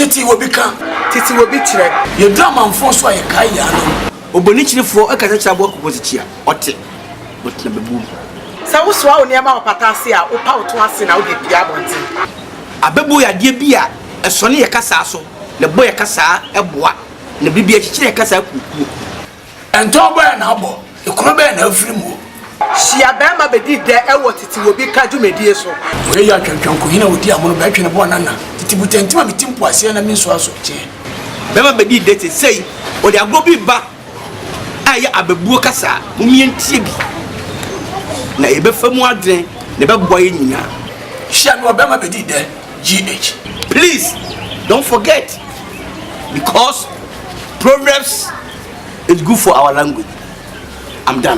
titi wo bi ka titi wo bi kire ye drama mfo so aye kai ya no oboni chirefo aka cha bo kokozichia ote botna bebu sa wo so a oni ma opatase a opa oto ase na wo de bia bonte abebu ya de bia esone ye kasa so le boy ye kasa eboa na bibia chichire kasa kuku ento boy na abo ekuro be na afiri mu Shia bema bedi de ewo titi wo bi ka dwumedie so we ya twantwanko hina odi amono ba twene bo nana titi butentima mitimpo ase na minso aso che bema bedi de te sei odi agbo bi ba aye abebuo kasa mumientie bi na ebefamu adren na beboa ye nyina shia no bema bedi de GH. Please don't forget, because Proverbs is good for our language. I'm done.